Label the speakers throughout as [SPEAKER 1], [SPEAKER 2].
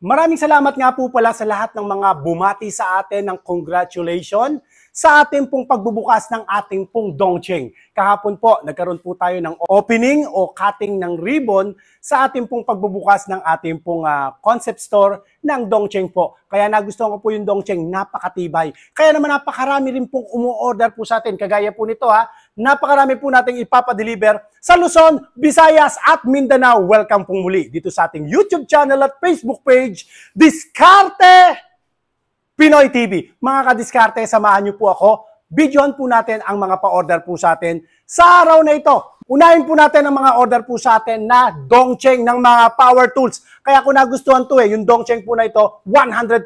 [SPEAKER 1] Maraming salamat nga po pala sa lahat ng mga bumati sa atin ng congratulations sa ating pong pagbubukas ng ating pong Dongcheng. Kahapon po, nagkaroon po tayo ng opening o cutting ng ribbon sa ating pong pagbubukas ng ating pong concept store ng Dongcheng po. Kaya nagustuhan ko po yung Dongcheng, napakatibay. Kaya naman napakarami rin pong umu-order po sa atin. Kagaya po nito napakarami po nating ipapadeliver sa Luzon, Visayas at Mindanao. Welcome pong muli dito sa ating YouTube channel at Facebook page, Diskarte Pinoy TV. Mga kadiskarte, samahan niyo po ako. Videohan po natin ang mga pa-order po sa atin sa araw na ito. Unahin po natin ang mga order po sa atin na Dongcheng ng mga power tools. Kaya kung nagustuhan to yung Dongcheng po na ito, 100%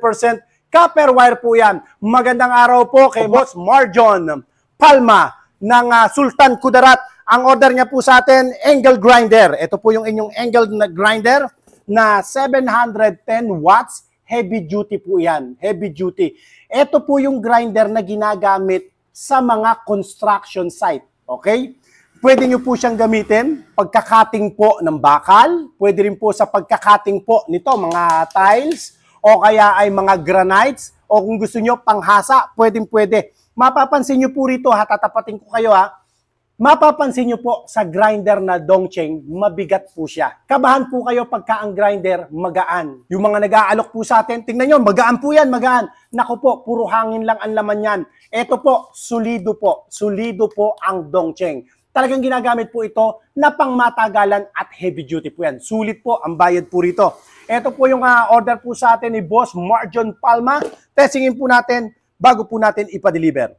[SPEAKER 1] copper wire po yan. Magandang araw po kay Boss Marjon Palma ng Sultan Kudarat. Ang order niya po sa atin, angle grinder. Ito po yung inyong angle grinder na 710 watts. Heavy duty po yan. Heavy duty. Ito po yung grinder na ginagamit sa mga construction site. Okay? Pwede nyo po siyang gamitin pagkakating po ng bakal. Pwede rin po sa pagkakating po nito, mga tiles. O kaya ay mga granites. O kung gusto nyo panghasa, pwede. Mapapansin nyo po rito, tatapatin ko kayo mapapansin nyo po sa grinder na Dongcheng, mabigat po siya. Kabahan po kayo pagka ang grinder magaan. Yung mga nag-aalok po sa atin, tingnan nyo, magaan po yan, magaan. Naku po, puro hangin lang ang laman yan. Ito po, solido po ang Dongcheng. Talagang ginagamit po ito na pangmatagalan at heavy duty po yan. Sulit po ang bayad po rito. Ito po yung order po sa atin ni Boss Marjon Palma. Testingin po natin bago po natin ipa-deliver.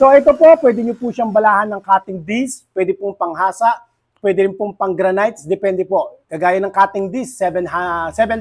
[SPEAKER 1] So ito po, pwede nyo po siyang balahan ng cutting disc, pwede pong panghasa, pwede rin pong pang granites, depende po. Kagaya ng cutting disc, 7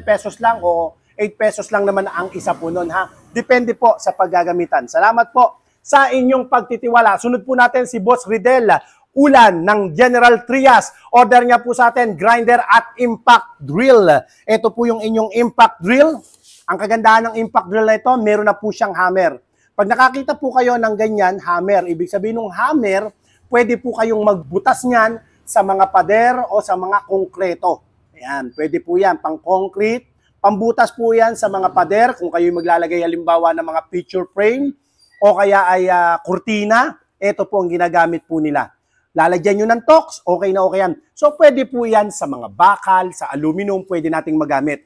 [SPEAKER 1] pesos lang o 8 pesos lang naman ang isa po nun Depende po sa paggagamitan. Salamat po sa inyong pagtitiwala. Sunod po natin si Boss Ridel Ulan ng General Trias. Order niya po sa atin, grinder at impact drill. Ito po yung inyong impact drill. Ang kagandahan ng impact drill na ito, meron na po siyang hammer. Pag nakakita po kayo ng ganyan, hammer, ibig sabihin ng hammer, pwede po kayong magbutas niyan sa mga pader o sa mga konkreto. Ayan, pwede po yan, pang concrete, pambutas po yan sa mga pader, kung kayo maglalagay halimbawa ng mga picture frame, o kaya ay kurtina, ito po ang ginagamit po nila. Lalagyan nyo ng tox, okay na okay yan. So pwede po yan sa mga bakal, sa aluminum, pwede nating magamit.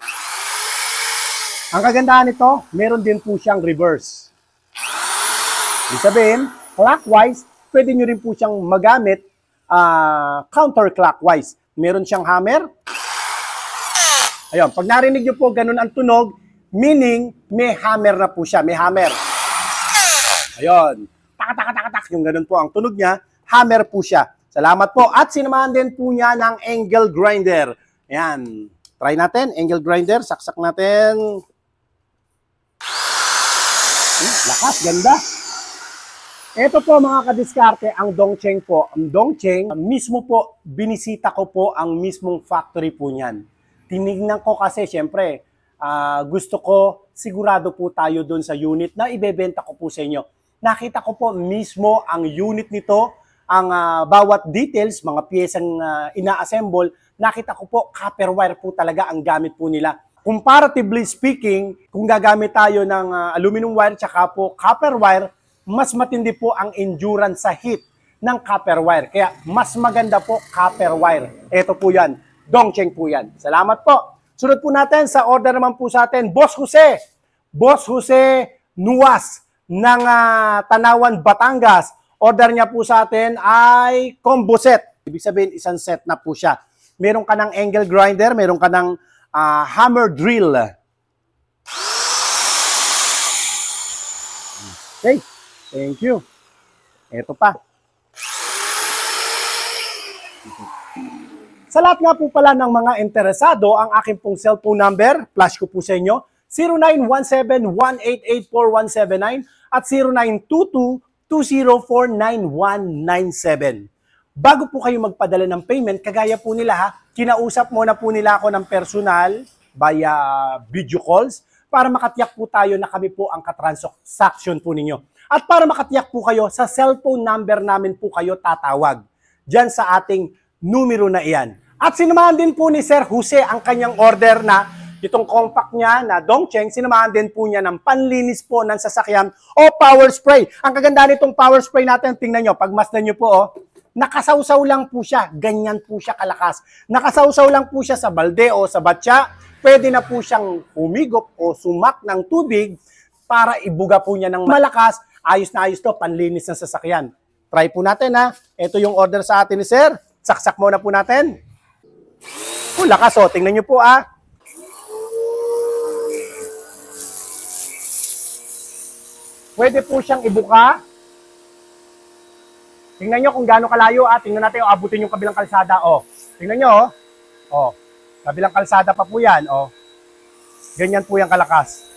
[SPEAKER 1] Ang kagandahan nito, meron din po siyang reverse. Ibig sabihin, clockwise, pwede nyo rin po siyang magamit counterclockwise. Meron siyang hammer. Ayun, pag narinig nyo po ganun ang tunog, meaning may hammer na po siya, may hammer. Ayun, tak, yung ganun po ang tunog niya, hammer po siya. Salamat po. At sinamahan din po niya ng angle grinder. Ayan, try natin, angle grinder, saksak natin. Lakas, ganda. Ito po mga kadiskarte, ang Dongcheng po. Ang Dongcheng, mismo po, binisita ko po ang mismong factory po niyan. Tinignan ko kasi, syempre, gusto ko, sigurado po tayo doon sa unit na ibebenta ko po sa inyo. Nakita ko po mismo ang unit nito, ang bawat details, mga piyesang ina-assemble, nakita ko po, copper wire po talaga ang gamit po nila. Comparatively speaking, kung gagamit tayo ng aluminum wire tsaka po copper wire, mas matindi po ang endurance sa heat ng copper wire. Kaya mas maganda po copper wire. Ito po yan. Dongcheng po yan. Salamat po. Sunod po natin sa order naman po sa atin, Boss Jose. Boss Jose Nuas ng Tanawan, Batangas. Order niya po sa atin ay combo set. Ibig sabihin, isang set na po siya. Meron ka ng angle grinder, meron ka ng hammer drill. Okay. Thank you. Ito pa. Sa lahat nga po pala ng mga interesado, ang aking pong cellphone number, flash ko po sa inyo, 0917-188-4179 at 0922-204-9197. Bago po kayo magpadala ng payment, kagaya po nila kinausap muna po nila ako ng personal via video calls para makatiyak po tayo na kami po ang katransaction po ninyo. At para makatiyak po kayo, sa cellphone number namin po kayo tatawag. Diyan sa ating numero na iyan. At sinamahan din po ni Sir Jose ang kanyang order na itong compact niya na Dongcheng, sinamahan din po niya ng panlinis po ng sasakyan o power spray. Ang kaganda nitong power spray natin, tingnan nyo, pagmasdan nyo po, nakasawsaw lang po siya, ganyan po siya kalakas. Nakasawsaw lang po siya sa balde o sa batya, pwede na po siyang humigop o sumak ng tubig para ibuga po niya ng malakas. Ayos na ayos to, panlinis ng sasakyan. Try po natin ha. Ito yung order sa atin ni Sir. Saksak muna po natin. Lakas o, tingnan nyo po Pwede po siyang ibuka. Tingnan nyo kung gaano kalayo. Tingnan natin, abutin yung kabilang kalsada. Tingnan nyo. Kabilang kalsada pa po yan. Ganyan po yung kalakas.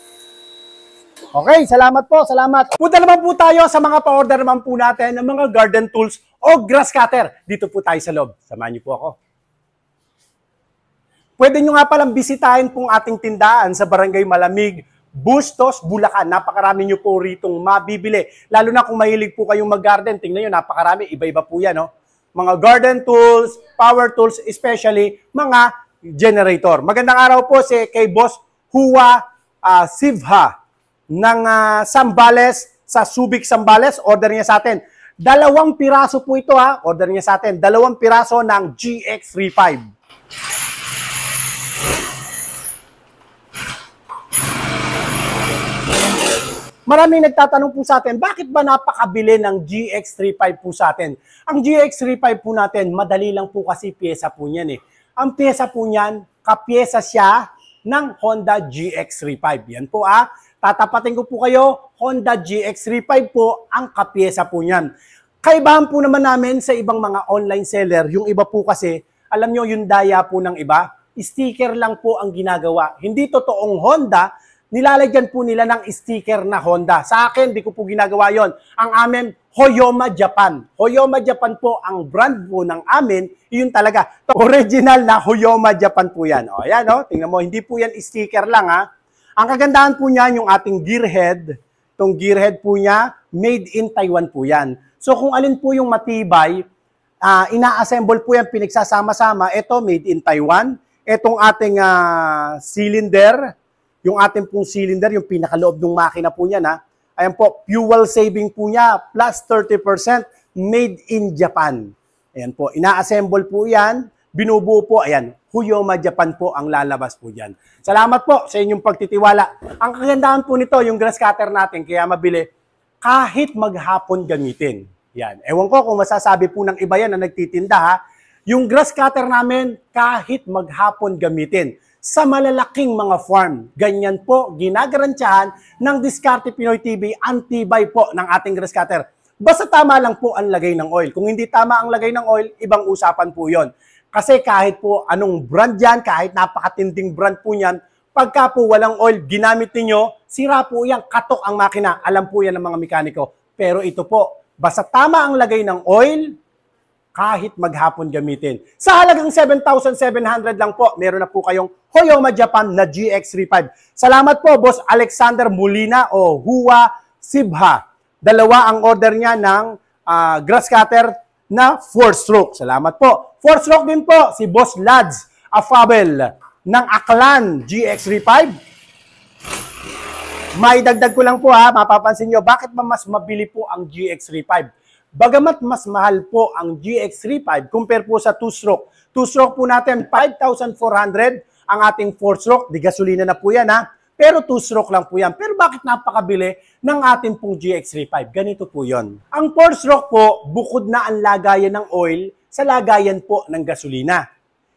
[SPEAKER 1] Okay, salamat po, salamat. Punta naman po tayo sa mga pa-order naman po natin ng mga garden tools o grass cutter. Dito po tayo sa loob. Samahan nyo po ako. Pwede nyo nga palang bisitahin pong ating tindahan sa Barangay Malamig, Bustos, Bulacan. Napakarami nyo po ritong mabibili. Lalo na kung mahilig po kayong mag-garden. Tingnan nyo, napakarami. Iba-iba po yan. Mga garden tools, power tools, especially mga generator. Magandang araw po kay Boss Huwa Sibha ng Zambales sa Subic, Zambales. Order niya sa atin. 2 piraso po ito Order niya sa atin. 2 piraso ng GX35. Maraming nagtatanong po sa atin, bakit ba napakabili ng GX35 po sa atin? Ang GX35 po natin, madali lang po kasi pyesa po niyan Ang pyesa po niyan, kapyesa siya ng Honda GX35. Yan po tatapatin ko po kayo, Honda GX35 po ang kapyesa po niyan. Kaibahan po naman namin sa ibang mga online seller, yung iba po kasi, alam nyo yung daya po ng iba, sticker lang po ang ginagawa. Hindi totoong Honda, nilalagyan po nila ng sticker na Honda. Sa akin, di ko po ginagawa yon. Ang amin, Hoyoma Japan. Hoyoma Japan po ang brand po ng amin. Yun talaga. Original na Hoyoma Japan po yan. Ayan, tingnan mo, hindi po yan sticker lang Ang kagandahan po niyan, yung ating gearhead. Itong gearhead po niya, made in Taiwan po yan. So kung alin po yung matibay, ina-assemble po yan, pinagsasama-sama. Ito, made in Taiwan. Itong ating cylinder, yung ating pong cylinder, yung pinakaloob ng makina po niyan ayan po, fuel saving po niya, plus 30% made in Japan. Ayan po, ina-assemble po yan, binubuo po, ayan, Hoyoma Japan po ang lalabas po dyan. Salamat po sa inyong pagtitiwala. Ang kagandahan po nito, yung grass cutter natin, kaya mabili, kahit maghapon gamitin. Yan. Ewan ko kung masasabi po ng iba yan na nagtitinda yung grass cutter namin, kahit maghapon gamitin. Sa malalaking mga farm. Ganyan po, ginagarantiyahan ng Diskarte Pinoy TV, antibay po ng ating grass cutter. Basta tama lang po ang lagay ng oil. Kung hindi tama ang lagay ng oil, ibang usapan po yon. Kasi kahit po anong brand yan, kahit napakatinding brand po yan, pagka po walang oil, ginamit ninyo, sira po yan, katok ang makina. Alam po yan ng mga mekaniko. Pero ito po, basta tama ang lagay ng oil, kahit maghapon gamitin. Sa halagang 7,700 lang po, meron na po kayong Hoyoma Japan na GX35. Salamat po, Boss Alexander Molina o Huwa Sibha. 2 ang order niya ng grass cutter na 4-stroke. Salamat po. 4-stroke din po si Boss Lads Afabel ng Aklan GX35. May dagdag ko lang po mapapansin nyo, bakit ba mas mabili po ang GX35? Bagamat mas mahal po ang GX35 compare po sa 2-stroke. 2-stroke po natin, 5,400 ang ating 4-stroke. Di gasolina na po yan Pero 2-stroke lang po yan. Pero bakit napakabili ng ating pong GX35? Ganito po yon. Ang 4-stroke po, bukod na ang lagayan ng oil sa lagayan po ng gasolina.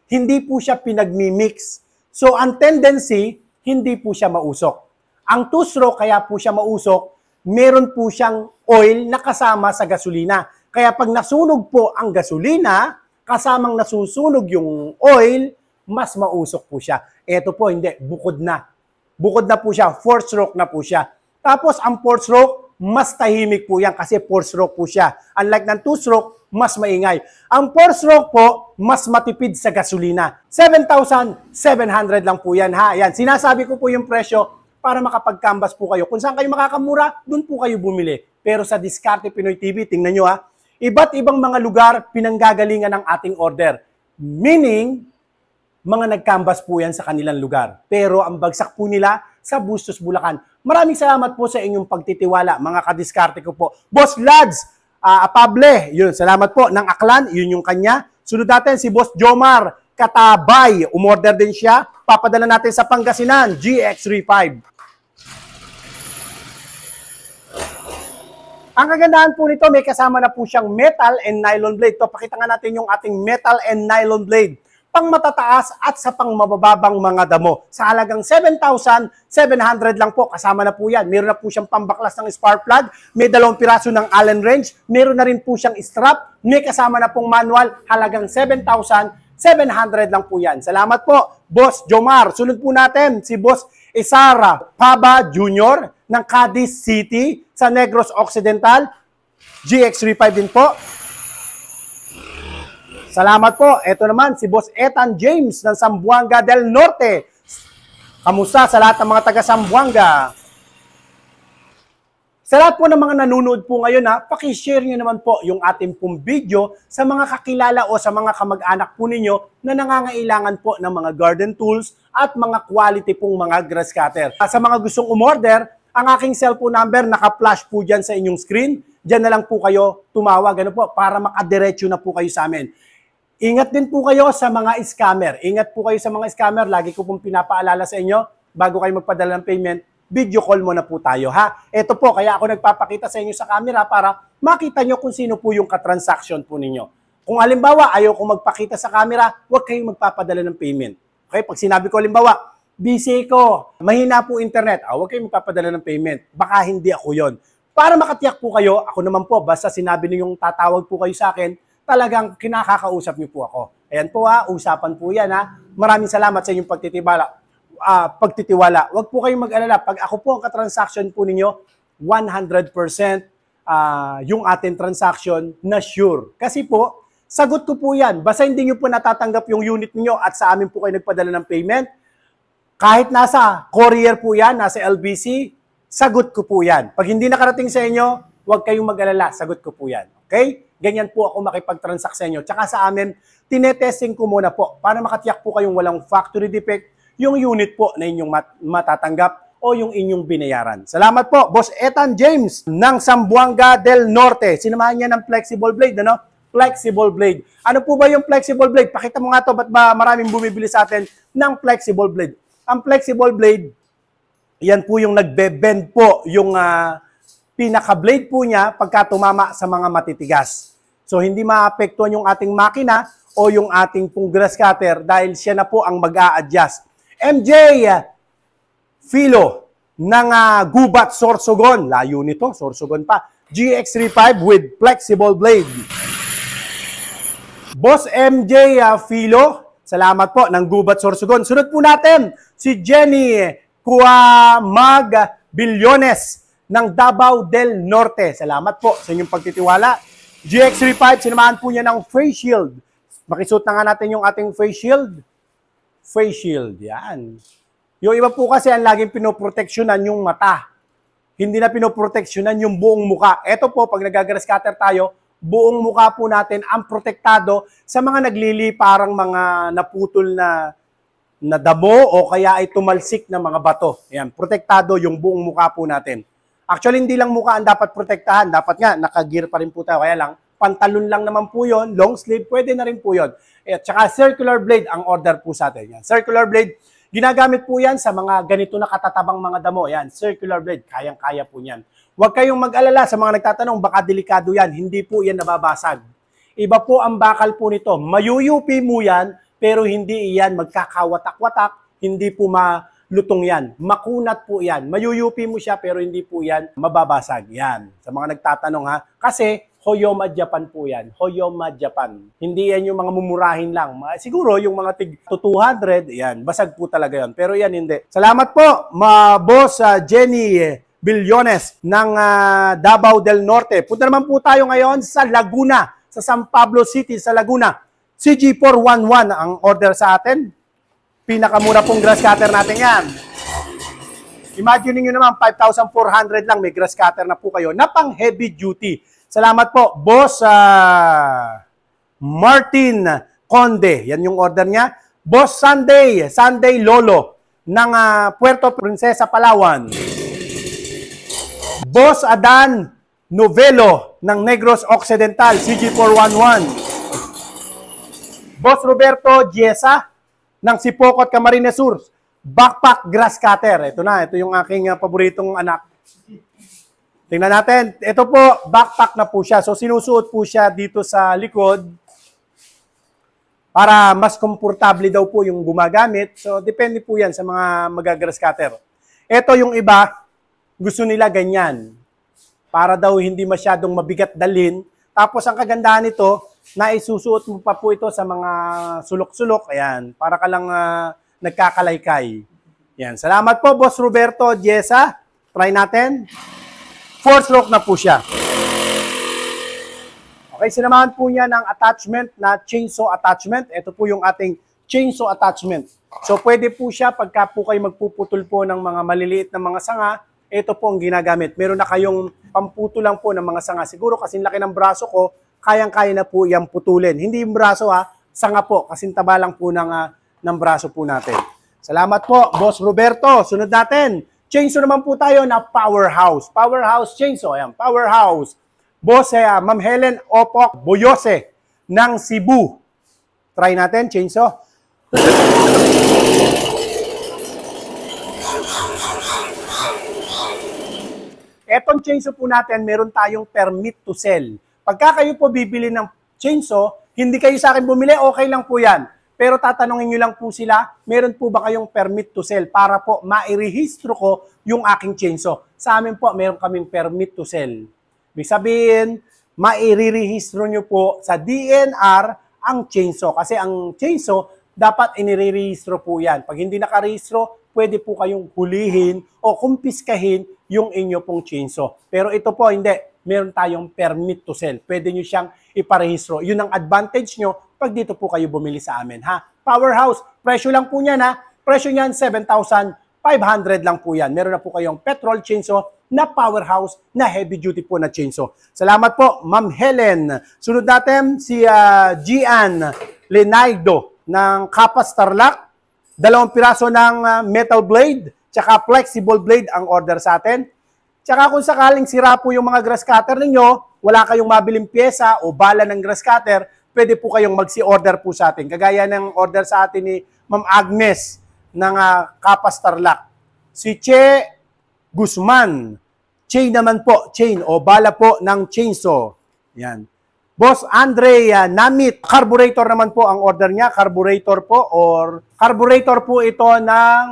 [SPEAKER 1] Hindi po siya pinagmimix. So ang tendency, hindi po siya mausok. Ang 2-stroke kaya po siya mausok, meron po siyang oil na kasama sa gasolina. Kaya pag nasunog po ang gasolina, kasamang nasusunog yung oil, mas mausok po siya. Ito po, hindi. Bukod na. Bukod na po siya. 4-stroke na po siya. Tapos, ang 4-stroke, mas tahimik po yan kasi 4-stroke po siya. Unlike ng 2-stroke, mas maingay. Ang 4-stroke po, mas matipid sa gasolina. 7,700 lang po yan Yan. Sinasabi ko po yung presyo para makapag-canvas po kayo. Kung saan kayo makakamura, doon po kayo bumili. Pero sa Diskarte Pinoy TV, tingnan nyo iba't ibang mga lugar pinanggagalingan ng ating order. Meaning, mga nagkambas po yan sa kanilang lugar. Pero ang bagsak po nila sa Bustos, Bulacan. Maraming salamat po sa inyong pagtitiwala, mga kadiskarte ko po. Boss Lads, Apable, yun, salamat po. Ng Aklan, yun yung kanya. Sunod natin si Boss Jomar Katabay. Umorder din siya. Papadala natin sa Pangasinan, GX35. Ang kagandahan po nito, may kasama na po siyang metal and nylon blade. Ito, pakita nga natin yung ating metal and nylon blade. Pang matataas at sa pang mabababang mga damo. Sa halagang 7,700 lang po, kasama na po yan. Meron na po siyang pambaklas ng spark plug, may 2 piraso ng Allen wrench, meron na rin po siyang strap, may kasama na pong manual, halagang 7,700 lang po yan. Salamat po, Boss Jomar. Sunod po natin si Boss Isara Paba Jr. ng Cadiz City sa Negros Occidental. GX35 din po. Salamat po. Ito naman si Boss Ethan James ng Zamboanga del Norte. Kamusta sa lahat ng mga taga Zamboanga? Sa lahat po ng mga nanonood po ngayon, paki-share nyo naman po yung ating pong video sa mga kakilala o sa mga kamag-anak po ninyo na nangangailangan po ng mga garden tools at mga quality pong mga grass cutter. Sa mga gustong umorder, ang aking cellphone number naka-flash po dyan sa inyong screen. Diyan na lang po kayo tumawag po, para makadiretso na po kayo sa amin. Ingat din po kayo sa mga scammer. Ingat po kayo sa mga scammer. Lagi ko pong pinapaalala sa inyo, bago kayo magpadala ng payment, video call muna po tayo, ha? Ito po, kaya ako nagpapakita sa inyo sa camera para makita nyo kung sino po yung katransaction po ninyo. Kung halimbawa, ayaw kong magpakita sa camera, huwag kayong magpapadala ng payment. Okay? Pag sinabi ko halimbawa, busy ko, mahina po internet, huwag kayong magpapadala ng payment. Baka hindi ako yon. Para makatiyak po kayo, ako naman po, basta sinabi niyo yung tatawag po kayo sa akin, talagang kinakakausap niyo po ako. Ayan po usapan po yan Maraming salamat sa inyong pagtitiwala. Huwag po kayong mag-alala. Pag ako po ang katransaction po ninyo, 100% yung ating transaction na sure. Kasi po, sagot ko po yan. Basta hindi nyo po natatanggap yung unit niyo at sa amin po kayo nagpadala ng payment, kahit nasa courier po yan, nasa LBC, sagot ko po yan. Pag hindi nakarating sa inyo, huwag kayong mag-alala. Sagot ko po yan. Okay? Ganyan po ako makipag-transact sa inyo. Tsaka sa amin, tinetesting ko muna po para makatiyak po kayong walang factory defect yung unit po na inyong matatanggap o yung inyong binayaran. Salamat po, Boss Ethan James ng Zamboanga del Norte. Sinamahan niya ng flexible blade, Flexible blade. Ano po ba yung flexible blade? Pakita mo nga to, ba't ba maraming bumibili sa atin ng flexible blade? Ang flexible blade, yan po yung nagbe-bend po yung pinaka-blade po niya pagka tumama sa mga matitigas. So, hindi maapektuhan yung ating makina o yung ating pong grass cutter dahil siya na po ang mag-a-adjust. MJ Filo ng Gubat, Sorsogon. Layo nito, Sorsogon pa. GX35 with flexible blade. Boss MJ Filo, salamat po ng Gubat, Sorsogon. Sunod po natin si Jenny Cuamag Billones ng Davao del Norte. Salamat po sa inyong pagtitiwala. GX35, sinamahan po niya ng face shield. Makisuot na nga natin yung ating face shield. Face shield, yan. Yung iba po kasi ang laging pinoproteksyonan yung mata. Hindi na pinoproteksyonan yung buong muka. Ito po, pag nag-grass cutter tayo, buong muka po natin ang protektado sa mga nagliliparang mga naputol na damo o kaya ay tumalsik na mga bato. Yan, protektado yung buong muka po natin. Actually, hindi lang mukha ang dapat protektahan. Dapat nga, naka-gear pa rin po tayo. Kaya lang, pantalon lang naman po yon, long sleeve, pwede na rin po yon. At saka circular blade ang order po sa atin. Yan. Circular blade, ginagamit po yan sa mga ganito na katatabang mga damo. Yan, circular blade, kayang-kaya po yan. Huwag kayong mag-alala sa mga nagtatanong, baka delikado yan. Hindi po yan nababasag. Iba po ang bakal po nito. Mayuyupi mo yan, pero hindi yan magkakawatak-watak, hindi po lutong yan. Makunat po yan. Mayuyupi mo siya pero hindi po yan mababasag. Yan. Sa mga nagtatanong kasi Hoyoma Japan po yan. Hoyoma Japan. Hindi yan yung mga mumurahin lang. Siguro yung mga tig 200, yan. Basag po talaga yan. Pero yan hindi. Salamat po, Boss Jenny Billones ng Davao del Norte. Punta naman po tayo ngayon sa Laguna. Sa San Pablo City, sa Laguna. CG411 ang order sa atin. Pinakamura pong grass cutter natin yan. Imagine niyo naman, 5,400 lang, may grass cutter na po kayo na pang heavy duty. Salamat po, Boss Martin Conde. Yan yung order niya. Boss Sunday Lolo ng Puerto Princesa, Palawan. Boss Adan Novelo ng Negros Occidental, CG411. Boss Roberto Giesa ng Sipocot, Camarines Sur, backpack grass cutter. Ito na, ito yung aking paboritong anak. Tingnan natin. Ito po, backpack na po siya. So, sinusuot po siya dito sa likod para mas komportable daw po yung gumagamit. So, depende po yan sa mga magagrass cutter. Ito yung iba, gusto nila ganyan. Para daw hindi masyadong mabigat dalhin. Tapos, ang kagandahan nito, na isusuot mo pa po ito sa mga sulok-sulok. Ayan, para ka lang nagkakalaykay. Yan. Salamat po, Boss Roberto Giesa. Try natin. 4-stroke na po siya. Okay, sinamahan po niya ng attachment na chainsaw attachment. Ito po yung ating chainsaw attachment. So, pwede po siya pagka po kayo magpuputol po ng mga maliliit na mga sanga, ito po ang ginagamit. Meron na kayong pamputo lang po ng mga sanga. Siguro kasi laki ng braso ko, kayang-kaya na po yung putulin. Hindi yung braso sanga po. Kasi taba lang po ng braso po natin. Salamat po, Boss Roberto. Sunod natin. Chainsaw naman po tayo na Powerhouse. Powerhouse Chainsaw. Ayan, Powerhouse. Boss, Ma'am Helen Opok Boyose ng Cebu. Try natin, chainsaw. Etong chainsaw po natin, meron tayong permit to sell. Pagka kayo po bibili ng chainsaw, hindi kayo sa akin bumili, okay lang po yan. Pero tatanungin nyo lang po sila, meron po ba kayong permit to sell para po mairehistro ko yung aking chainsaw. Sa amin po, meron kaming permit to sell. Ibig sabihin, mairerehistro nyo po sa DNR ang chainsaw. Kasi ang chainsaw, dapat inirerehistro po yan. Pag hindi nakarehistro, pwede po kayong hulihin o kumpiskahin yung inyo pong chainsaw. Pero ito po, hindi. Meron tayong permit to sell. Pwede nyo siyang iparehistro. Yun ang advantage nyo pag dito po kayo bumili sa amin. Powerhouse, presyo lang po niyan Presyo niyan 7,500 lang po yan. Meron na po kayong petrol chainsaw na Powerhouse na heavy duty po na chainsaw. Salamat po, Ma'am Helen. Sunod natin si Gian Lenaido ng Kapas Tarlac. 2 piraso ng metal blade, tsaka flexible blade ang order sa atin. Tsaka kung sakaling sira po yung mga grass cutter ninyo, wala kayong mabiling pyesa o bala ng grass cutter, pwede po kayong magsi-order po sa atin. Kagaya ng order sa atin ni Ma'am Agnes ng Kapas Tarlac. Si Che Guzman. Chain naman po, chain o bala po ng chainsaw. Yan. Boss Andre Namit. Carburetor naman po ang order niya. Carburetor po ito ng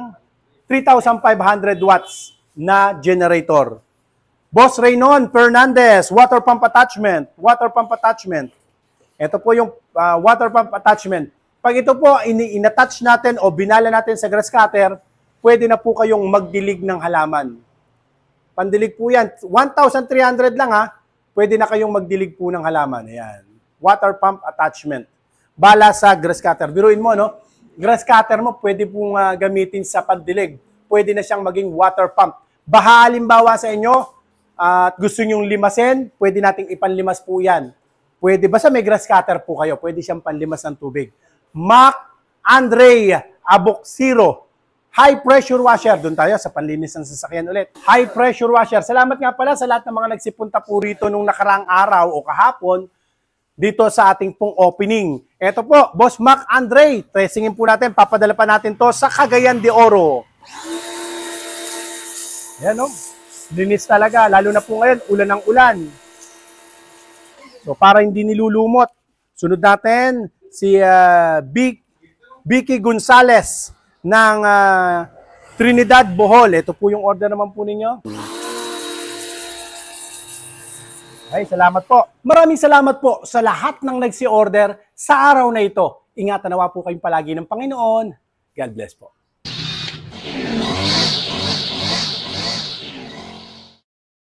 [SPEAKER 1] 3,500 watts na generator. Boss Raynon Fernandez. Water pump attachment. Water pump attachment. Ito po yung water pump attachment. Pag ito po in-attach natin o binala natin sa grass cutter, pwede na po kayong magdilig ng halaman. Pandilig po yan. 1,300 lang pwede na kayong magdilig po ng halaman. Ayan. Water pump attachment. Bala sa grass cutter. Biruin mo, no? Grass cutter mo, pwede pong gamitin sa pandilig. Pwede na siyang maging water pump. Baha halimbawa sa inyo, at gusto nyong limasin, pwede nating ipanlimas po yan. Pwede, basta may grass cutter po kayo, pwede siyang panlimas ng tubig. Mac Andre Aboxiro, high pressure washer. Doon tayo sa panlinis ng sasakyan ulit. High pressure washer. Salamat nga pala sa lahat ng mga nagsipunta po rito nung nakaraang araw o kahapon dito sa ating pong opening. Ito po, Boss Mac Andre. Tracingin po natin, papadala pa natin to sa Cagayan de Oro. Yan o. Linis talaga, lalo na po ngayon, ulan ng ulan. So, para hindi nilulumot, sunod natin si Vicky Gonzales ng Trinidad, Bohol. Ito po yung order naman po ninyo. Ay, salamat po. Maraming salamat po sa lahat ng nagsi-order sa araw na ito. Ingatan nawa po kayong palagi ng Panginoon. God bless po.